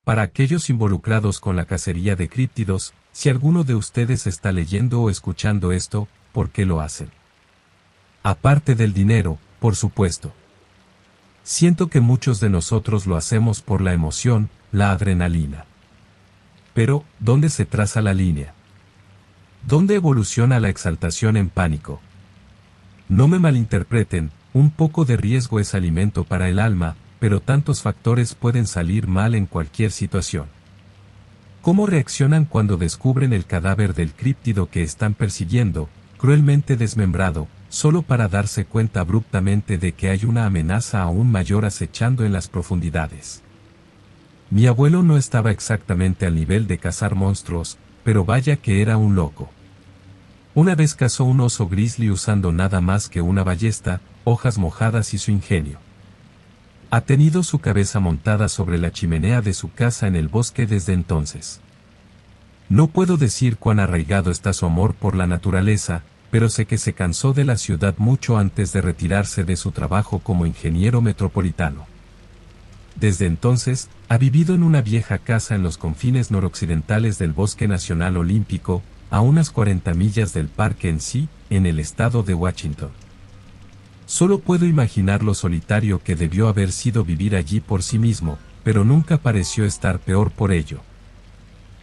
Para aquellos involucrados con la cacería de críptidos, si alguno de ustedes está leyendo o escuchando esto, ¿por qué lo hacen? Aparte del dinero, por supuesto. Siento que muchos de nosotros lo hacemos por la emoción, la adrenalina. Pero, ¿dónde se traza la línea? ¿Dónde evoluciona la exaltación en pánico? No me malinterpreten, un poco de riesgo es alimento para el alma, pero tantos factores pueden salir mal en cualquier situación. ¿Cómo reaccionan cuando descubren el cadáver del críptido que están persiguiendo, cruelmente desmembrado, solo para darse cuenta abruptamente de que hay una amenaza aún mayor acechando en las profundidades? Mi abuelo no estaba exactamente al nivel de cazar monstruos, pero vaya que era un loco. Una vez cazó un oso grizzly usando nada más que una ballesta, hojas mojadas y su ingenio. Ha tenido su cabeza montada sobre la chimenea de su casa en el bosque desde entonces. No puedo decir cuán arraigado está su amor por la naturaleza, pero sé que se cansó de la ciudad mucho antes de retirarse de su trabajo como ingeniero metropolitano. Desde entonces, ha vivido en una vieja casa en los confines noroccidentales del Bosque Nacional Olímpico, a unas 40 millas del parque en sí, en el estado de Washington. Solo puedo imaginar lo solitario que debió haber sido vivir allí por sí mismo, pero nunca pareció estar peor por ello.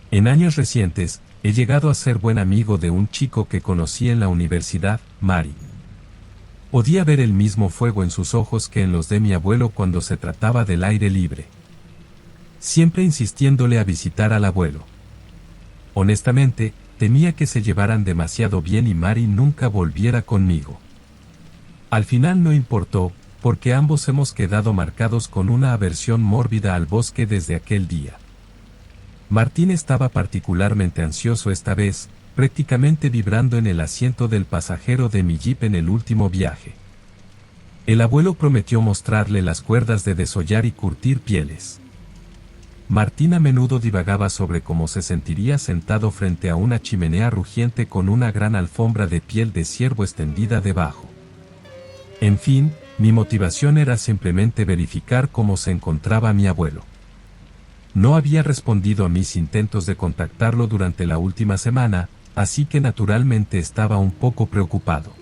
En años recientes, he llegado a ser buen amigo de un chico que conocí en la universidad, Mari. Podía ver el mismo fuego en sus ojos que en los de mi abuelo cuando se trataba del aire libre. Siempre insistiéndole a visitar al abuelo. Honestamente, temía que se llevaran demasiado bien y Mari nunca volviera conmigo. Al final no importó, porque ambos hemos quedado marcados con una aversión mórbida al bosque desde aquel día. Martín estaba particularmente ansioso esta vez, prácticamente vibrando en el asiento del pasajero de mi jeep en el último viaje. El abuelo prometió mostrarle las cuerdas de desollar y curtir pieles. Martín a menudo divagaba sobre cómo se sentiría sentado frente a una chimenea rugiente con una gran alfombra de piel de ciervo extendida debajo. En fin, mi motivación era simplemente verificar cómo se encontraba mi abuelo. No había respondido a mis intentos de contactarlo durante la última semana, así que naturalmente estaba un poco preocupado.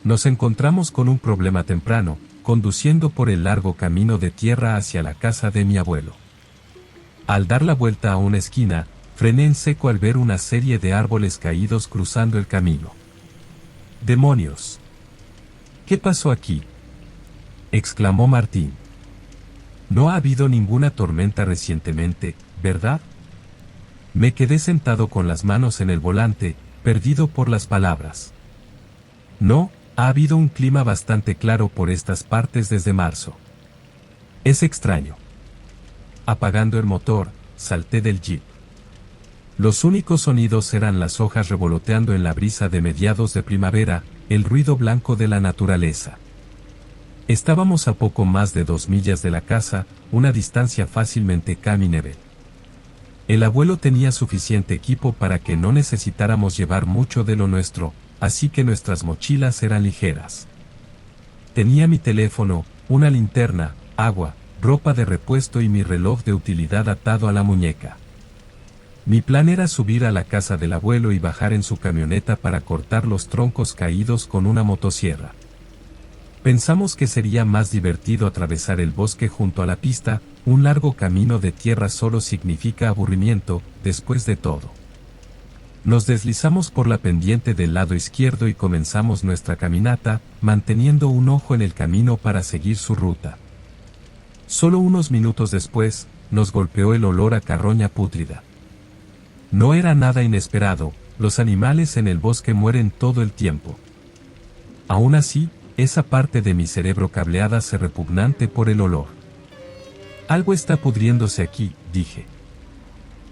Nos encontramos con un problema temprano, conduciendo por el largo camino de tierra hacia la casa de mi abuelo. Al dar la vuelta a una esquina, frené en seco al ver una serie de árboles caídos cruzando el camino. ¡Demonios! ¿Qué pasó aquí?, exclamó Martín. No ha habido ninguna tormenta recientemente, ¿verdad? Me quedé sentado con las manos en el volante, perdido por las palabras. No, ha habido un clima bastante claro por estas partes desde marzo. Es extraño. Apagando el motor, salté del jeep. Los únicos sonidos eran las hojas revoloteando en la brisa de mediados de primavera, el ruido blanco de la naturaleza. Estábamos a poco más de 2 millas de la casa, una distancia fácilmente caminable. El abuelo tenía suficiente equipo para que no necesitáramos llevar mucho de lo nuestro, así que nuestras mochilas eran ligeras. Tenía mi teléfono, una linterna, agua, ropa de repuesto y mi reloj de utilidad atado a la muñeca. Mi plan era subir a la casa del abuelo y bajar en su camioneta para cortar los troncos caídos con una motosierra. Pensamos que sería más divertido atravesar el bosque junto a la pista, un largo camino de tierra solo significa aburrimiento, después de todo. Nos deslizamos por la pendiente del lado izquierdo y comenzamos nuestra caminata, manteniendo un ojo en el camino para seguir su ruta. Solo unos minutos después, nos golpeó el olor a carroña pútrida. No era nada inesperado, los animales en el bosque mueren todo el tiempo. Aún así, esa parte de mi cerebro cableada se repugnante por el olor. Algo está pudriéndose aquí, dije.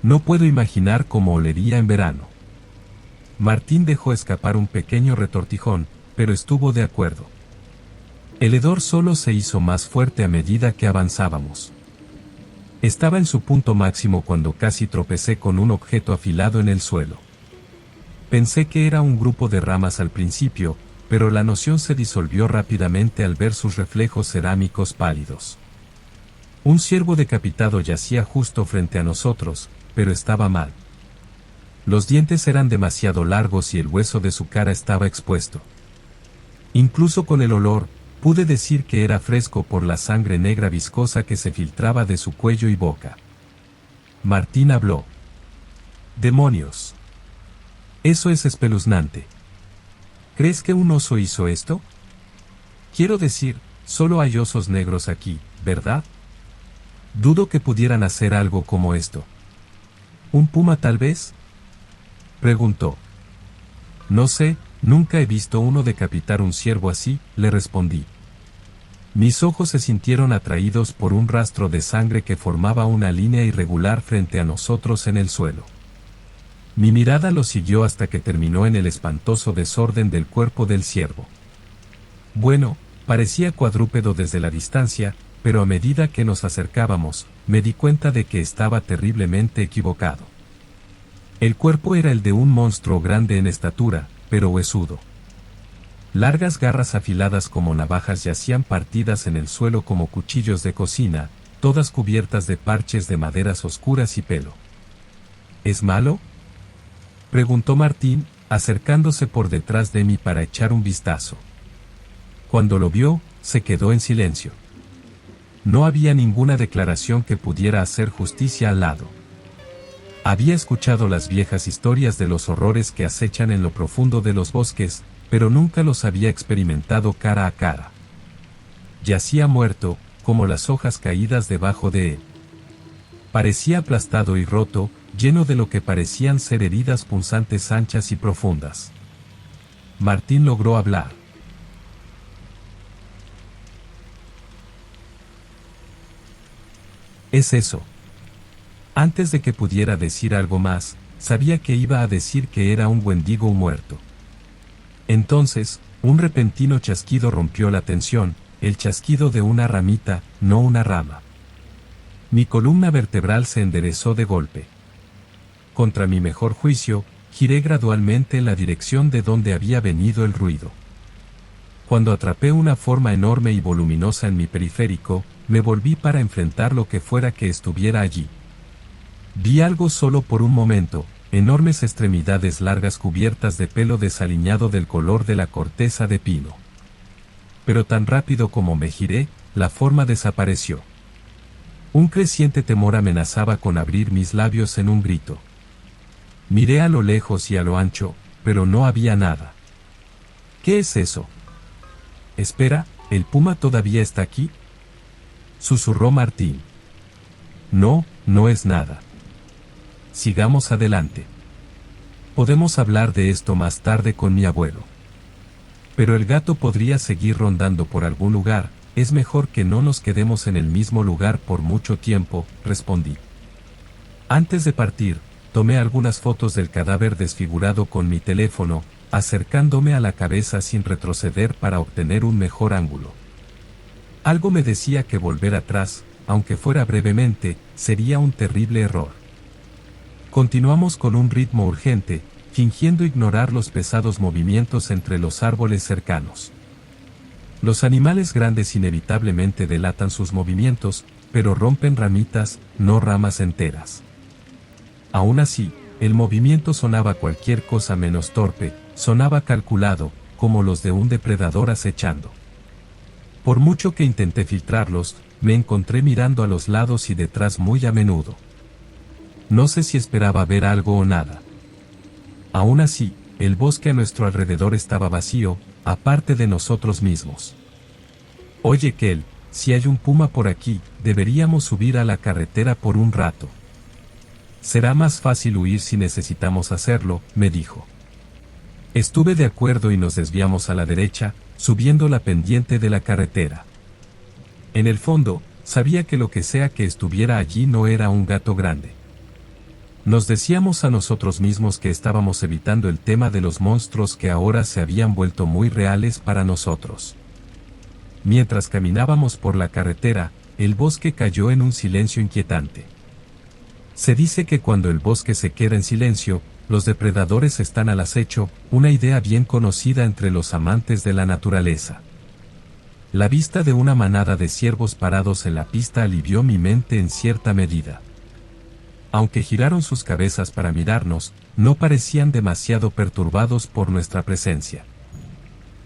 No puedo imaginar cómo olería en verano. Martín dejó escapar un pequeño retortijón, pero estuvo de acuerdo. El hedor solo se hizo más fuerte a medida que avanzábamos. Estaba en su punto máximo cuando casi tropecé con un objeto afilado en el suelo. Pensé que era un grupo de ramas al principio, pero la noción se disolvió rápidamente al ver sus reflejos cerámicos pálidos. Un ciervo decapitado yacía justo frente a nosotros, pero estaba mal. Los dientes eran demasiado largos y el hueso de su cara estaba expuesto. Incluso con el olor, pude decir que era fresco por la sangre negra viscosa que se filtraba de su cuello y boca. Martín habló. ¡Demonios! Eso es espeluznante. ¿Crees que un oso hizo esto? Quiero decir, solo hay osos negros aquí, ¿verdad? Dudo que pudieran hacer algo como esto. ¿Un puma tal vez? Preguntó. No sé, nunca he visto uno decapitar un ciervo así, le respondí. Mis ojos se sintieron atraídos por un rastro de sangre que formaba una línea irregular frente a nosotros en el suelo. Mi mirada lo siguió hasta que terminó en el espantoso desorden del cuerpo del ciervo. Bueno, parecía cuadrúpedo desde la distancia, pero a medida que nos acercábamos, me di cuenta de que estaba terriblemente equivocado. El cuerpo era el de un monstruo grande en estatura, pero huesudo. Largas garras afiladas como navajas yacían partidas en el suelo como cuchillos de cocina, todas cubiertas de parches de maderas oscuras y pelo. ¿Es malo?, preguntó Martín, acercándose por detrás de mí para echar un vistazo. Cuando lo vio, se quedó en silencio. No había ninguna declaración que pudiera hacer justicia al lado. Había escuchado las viejas historias de los horrores que acechan en lo profundo de los bosques, pero nunca los había experimentado cara a cara. Yacía muerto, como las hojas caídas debajo de él. Parecía aplastado y roto, lleno de lo que parecían ser heridas punzantes anchas y profundas. Martín logró hablar. Es eso. Antes de que pudiera decir algo más, sabía que iba a decir que era un wendigo muerto. Entonces, un repentino chasquido rompió la tensión, el chasquido de una ramita, no una rama. Mi columna vertebral se enderezó de golpe. Contra mi mejor juicio, giré gradualmente en la dirección de donde había venido el ruido. Cuando atrapé una forma enorme y voluminosa en mi periférico, me volví para enfrentar lo que fuera que estuviera allí. Vi algo solo por un momento, enormes extremidades largas cubiertas de pelo desaliñado del color de la corteza de pino. Pero tan rápido como me giré, la forma desapareció. Un creciente temor amenazaba con abrir mis labios en un grito. Miré a lo lejos y a lo ancho, pero no había nada. ¿Qué es eso? Espera, ¿el puma todavía está aquí?, susurró Martín. No, no es nada. Sigamos adelante. Podemos hablar de esto más tarde con mi abuelo. Pero el gato podría seguir rondando por algún lugar, es mejor que no nos quedemos en el mismo lugar por mucho tiempo, respondí. Antes de partir, tomé algunas fotos del cadáver desfigurado con mi teléfono, acercándome a la cabeza sin retroceder para obtener un mejor ángulo. Algo me decía que volver atrás, aunque fuera brevemente, sería un terrible error. Continuamos con un ritmo urgente, fingiendo ignorar los pesados movimientos entre los árboles cercanos. Los animales grandes inevitablemente delatan sus movimientos, pero rompen ramitas, no ramas enteras. Aún así, el movimiento sonaba cualquier cosa menos torpe, sonaba calculado, como los de un depredador acechando. Por mucho que intenté filtrarlos, me encontré mirando a los lados y detrás muy a menudo. No sé si esperaba ver algo o nada. Aún así, el bosque a nuestro alrededor estaba vacío, aparte de nosotros mismos. Oye Kel, si hay un puma por aquí, deberíamos subir a la carretera por un rato. Será más fácil huir si necesitamos hacerlo, me dijo. Estuve de acuerdo y nos desviamos a la derecha, subiendo la pendiente de la carretera. En el fondo, sabía que lo que sea que estuviera allí no era un gato grande. Nos decíamos a nosotros mismos que estábamos evitando el tema de los monstruos que ahora se habían vuelto muy reales para nosotros. Mientras caminábamos por la carretera, el bosque cayó en un silencio inquietante. Se dice que cuando el bosque se queda en silencio, los depredadores están al acecho, una idea bien conocida entre los amantes de la naturaleza. La vista de una manada de ciervos parados en la pista alivió mi mente en cierta medida. Aunque giraron sus cabezas para mirarnos, no parecían demasiado perturbados por nuestra presencia.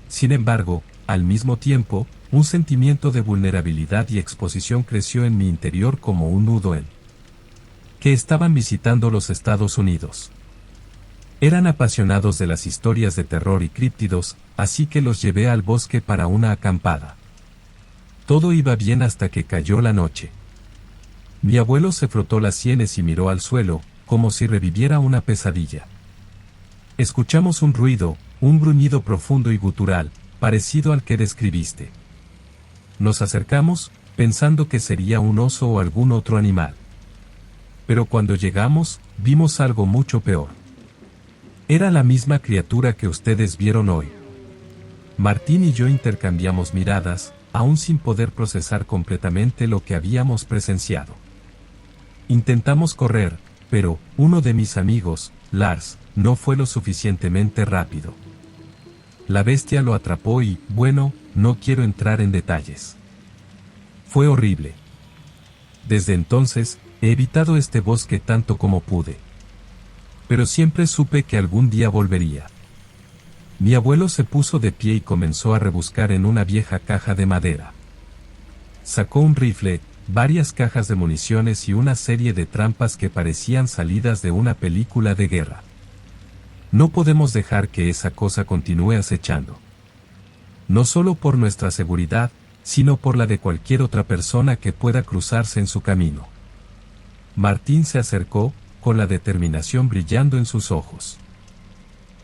Sin embargo, al mismo tiempo, un sentimiento de vulnerabilidad y exposición creció en mi interior como un nudo en que estaban visitando los Estados Unidos. Eran apasionados de las historias de terror y críptidos, así que los llevé al bosque para una acampada. Todo iba bien hasta que cayó la noche. Mi abuelo se frotó las sienes y miró al suelo, como si reviviera una pesadilla. Escuchamos un ruido, un gruñido profundo y gutural, parecido al que describiste. Nos acercamos, pensando que sería un oso o algún otro animal. Pero cuando llegamos, vimos algo mucho peor. Era la misma criatura que ustedes vieron hoy. Martín y yo intercambiamos miradas, aún sin poder procesar completamente lo que habíamos presenciado. Intentamos correr, pero uno de mis amigos, Lars, no fue lo suficientemente rápido. La bestia lo atrapó y, bueno, no quiero entrar en detalles. Fue horrible. Desde entonces, he evitado este bosque tanto como pude. Pero siempre supe que algún día volvería. Mi abuelo se puso de pie y comenzó a rebuscar en una vieja caja de madera. Sacó un rifle, varias cajas de municiones y una serie de trampas que parecían salidas de una película de guerra. No podemos dejar que esa cosa continúe acechando. No solo por nuestra seguridad, sino por la de cualquier otra persona que pueda cruzarse en su camino. Martín se acercó, con la determinación brillando en sus ojos.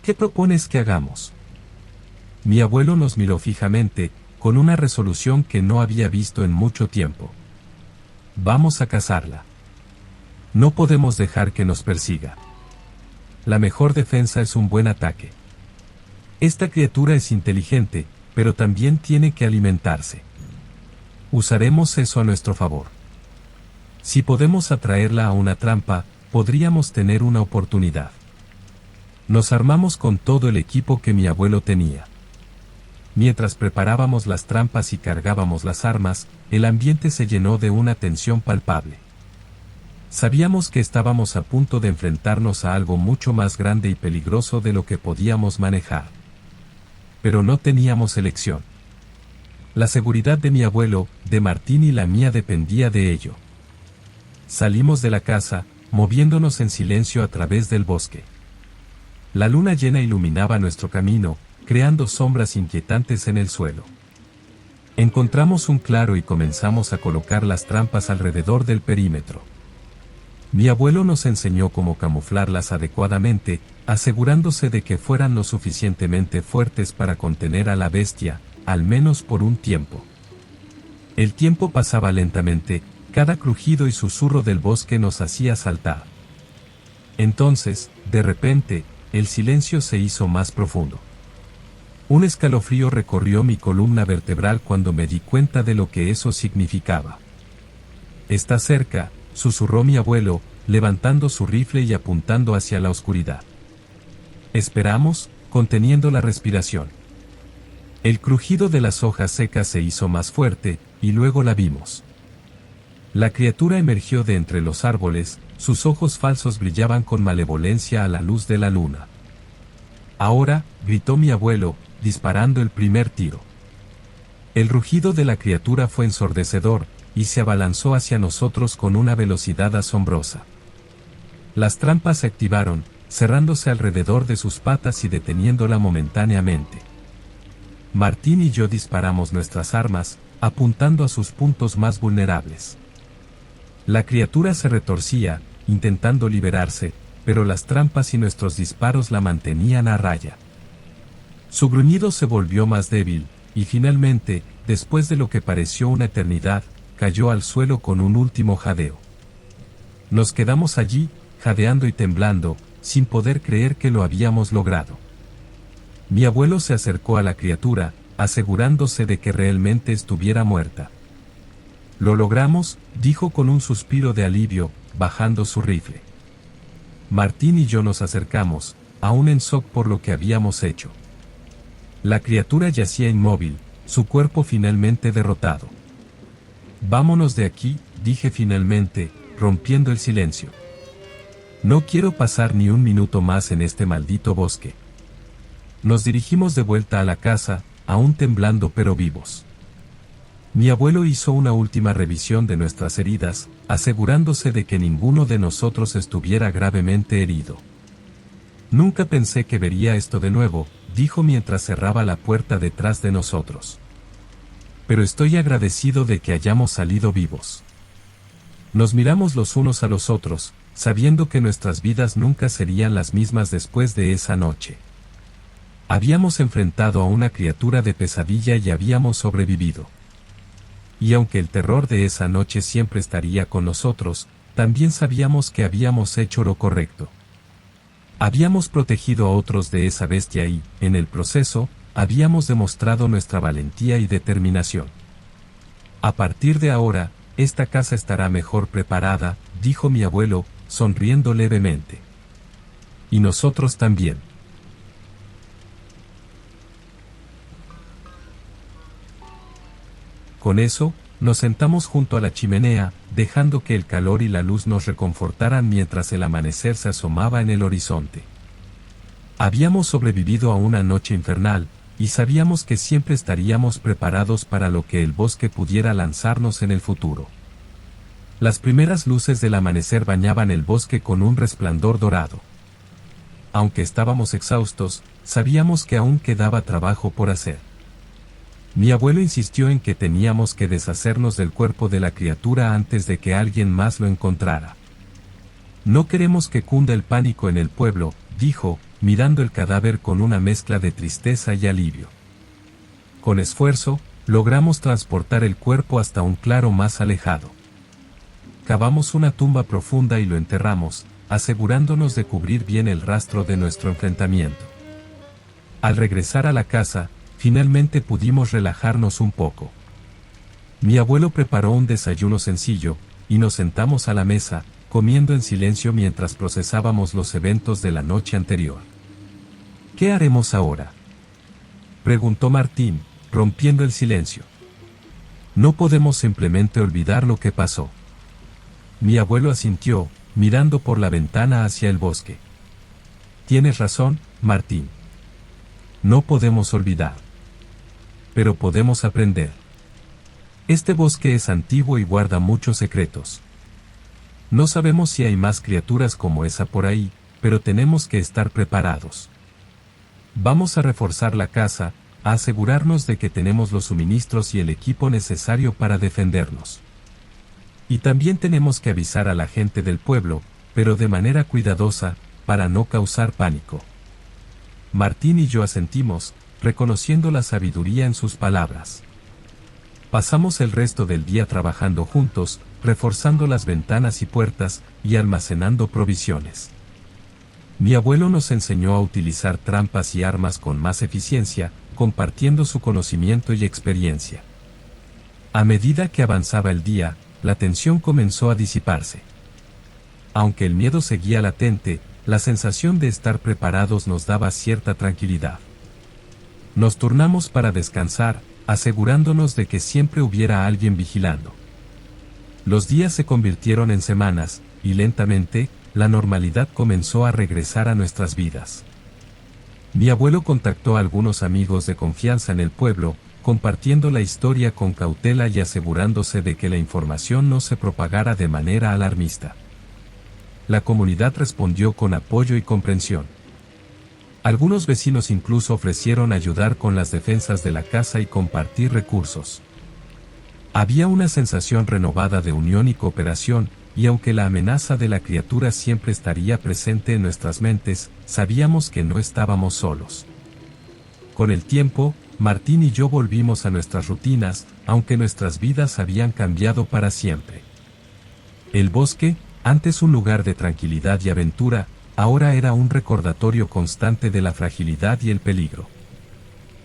¿Qué propones que hagamos? Mi abuelo nos miró fijamente, con una resolución que no había visto en mucho tiempo. Vamos a cazarla. No podemos dejar que nos persiga. La mejor defensa es un buen ataque. Esta criatura es inteligente, pero también tiene que alimentarse. Usaremos eso a nuestro favor. Si podemos atraerla a una trampa, podríamos tener una oportunidad. Nos armamos con todo el equipo que mi abuelo tenía. Mientras preparábamos las trampas y cargábamos las armas, el ambiente se llenó de una tensión palpable. Sabíamos que estábamos a punto de enfrentarnos a algo mucho más grande y peligroso de lo que podíamos manejar. Pero no teníamos elección. La seguridad de mi abuelo, de Martín y la mía dependía de ello. Salimos de la casa, moviéndonos en silencio a través del bosque. La luna llena iluminaba nuestro camino, creando sombras inquietantes en el suelo. Encontramos un claro y comenzamos a colocar las trampas alrededor del perímetro. Mi abuelo nos enseñó cómo camuflarlas adecuadamente, asegurándose de que fueran lo suficientemente fuertes para contener a la bestia, al menos por un tiempo. El tiempo pasaba lentamente, cada crujido y susurro del bosque nos hacía saltar. Entonces, de repente, el silencio se hizo más profundo. Un escalofrío recorrió mi columna vertebral cuando me di cuenta de lo que eso significaba. «Está cerca», susurró mi abuelo, levantando su rifle y apuntando hacia la oscuridad. Esperamos, conteniendo la respiración. El crujido de las hojas secas se hizo más fuerte, y luego la vimos. La criatura emergió de entre los árboles, sus ojos falsos brillaban con malevolencia a la luz de la luna. «Ahora», gritó mi abuelo, disparando el primer tiro. El rugido de la criatura fue ensordecedor, y se abalanzó hacia nosotros con una velocidad asombrosa. Las trampas se activaron, cerrándose alrededor de sus patas y deteniéndola momentáneamente. Martín y yo disparamos nuestras armas, apuntando a sus puntos más vulnerables. La criatura se retorcía, intentando liberarse, pero las trampas y nuestros disparos la mantenían a raya. Su gruñido se volvió más débil, y finalmente, después de lo que pareció una eternidad, cayó al suelo con un último jadeo. Nos quedamos allí, jadeando y temblando, sin poder creer que lo habíamos logrado. Mi abuelo se acercó a la criatura, asegurándose de que realmente estuviera muerta. «Lo logramos», dijo con un suspiro de alivio, bajando su rifle. Martín y yo nos acercamos, aún en shock por lo que habíamos hecho. La criatura yacía inmóvil, su cuerpo finalmente derrotado. Vámonos de aquí, dije finalmente, rompiendo el silencio. No quiero pasar ni un minuto más en este maldito bosque. Nos dirigimos de vuelta a la casa, aún temblando pero vivos. Mi abuelo hizo una última revisión de nuestras heridas, asegurándose de que ninguno de nosotros estuviera gravemente herido. Nunca pensé que vería esto de nuevo, dijo mientras cerraba la puerta detrás de nosotros. Pero estoy agradecido de que hayamos salido vivos. Nos miramos los unos a los otros, sabiendo que nuestras vidas nunca serían las mismas después de esa noche. Habíamos enfrentado a una criatura de pesadilla y habíamos sobrevivido. Y aunque el terror de esa noche siempre estaría con nosotros, también sabíamos que habíamos hecho lo correcto. Habíamos protegido a otros de esa bestia y, en el proceso, habíamos demostrado nuestra valentía y determinación. A partir de ahora, esta casa estará mejor preparada, dijo mi abuelo, sonriendo levemente. Y nosotros también. Con eso, nos sentamos junto a la chimenea, dejando que el calor y la luz nos reconfortaran mientras el amanecer se asomaba en el horizonte. Habíamos sobrevivido a una noche infernal, y sabíamos que siempre estaríamos preparados para lo que el bosque pudiera lanzarnos en el futuro. Las primeras luces del amanecer bañaban el bosque con un resplandor dorado. Aunque estábamos exhaustos, sabíamos que aún quedaba trabajo por hacer. Mi abuelo insistió en que teníamos que deshacernos del cuerpo de la criatura antes de que alguien más lo encontrara. No queremos que cunda el pánico en el pueblo, dijo, mirando el cadáver con una mezcla de tristeza y alivio. Con esfuerzo, logramos transportar el cuerpo hasta un claro más alejado. Cavamos una tumba profunda y lo enterramos, asegurándonos de cubrir bien el rastro de nuestro enfrentamiento. Al regresar a la casa, finalmente pudimos relajarnos un poco. Mi abuelo preparó un desayuno sencillo, y nos sentamos a la mesa, comiendo en silencio mientras procesábamos los eventos de la noche anterior. ¿Qué haremos ahora?, preguntó Martín, rompiendo el silencio. No podemos simplemente olvidar lo que pasó. Mi abuelo asintió, mirando por la ventana hacia el bosque. Tienes razón, Martín. No podemos olvidar. Pero podemos aprender. Este bosque es antiguo y guarda muchos secretos. No sabemos si hay más criaturas como esa por ahí, pero tenemos que estar preparados. Vamos a reforzar la casa, a asegurarnos de que tenemos los suministros y el equipo necesario para defendernos. Y también tenemos que avisar a la gente del pueblo, pero de manera cuidadosa, para no causar pánico. Martín y yo asentimos, reconociendo la sabiduría en sus palabras. Pasamos el resto del día trabajando juntos, reforzando las ventanas y puertas, y almacenando provisiones. Mi abuelo nos enseñó a utilizar trampas y armas con más eficiencia, compartiendo su conocimiento y experiencia. A medida que avanzaba el día, la tensión comenzó a disiparse. Aunque el miedo seguía latente, la sensación de estar preparados nos daba cierta tranquilidad. Nos turnamos para descansar, asegurándonos de que siempre hubiera alguien vigilando. Los días se convirtieron en semanas, y lentamente, la normalidad comenzó a regresar a nuestras vidas. Mi abuelo contactó a algunos amigos de confianza en el pueblo, compartiendo la historia con cautela y asegurándose de que la información no se propagara de manera alarmista. La comunidad respondió con apoyo y comprensión. Algunos vecinos incluso ofrecieron ayudar con las defensas de la casa y compartir recursos. Había una sensación renovada de unión y cooperación, y aunque la amenaza de la criatura siempre estaría presente en nuestras mentes, sabíamos que no estábamos solos. Con el tiempo, Martín y yo volvimos a nuestras rutinas, aunque nuestras vidas habían cambiado para siempre. El bosque, antes un lugar de tranquilidad y aventura, ahora era un recordatorio constante de la fragilidad y el peligro.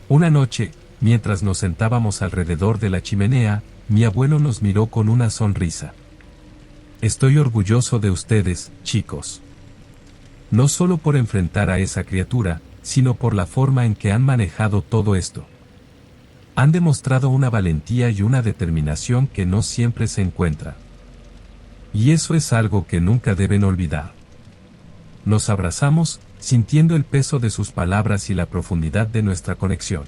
Una noche, mientras nos sentábamos alrededor de la chimenea, mi abuelo nos miró con una sonrisa. Estoy orgulloso de ustedes, chicos. No solo por enfrentar a esa criatura, sino por la forma en que han manejado todo esto. Han demostrado una valentía y una determinación que no siempre se encuentra. Y eso es algo que nunca deben olvidar. Nos abrazamos, sintiendo el peso de sus palabras y la profundidad de nuestra conexión.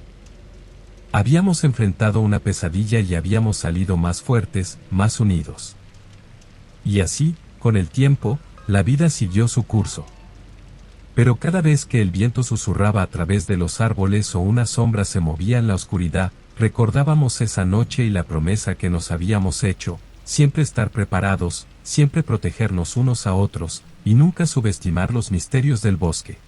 Habíamos enfrentado una pesadilla y habíamos salido más fuertes, más unidos. Y así, con el tiempo, la vida siguió su curso. Pero cada vez que el viento susurraba a través de los árboles o una sombra se movía en la oscuridad, recordábamos esa noche y la promesa que nos habíamos hecho, siempre estar preparados, siempre protegernos unos a otros, y nunca subestimar los misterios del bosque.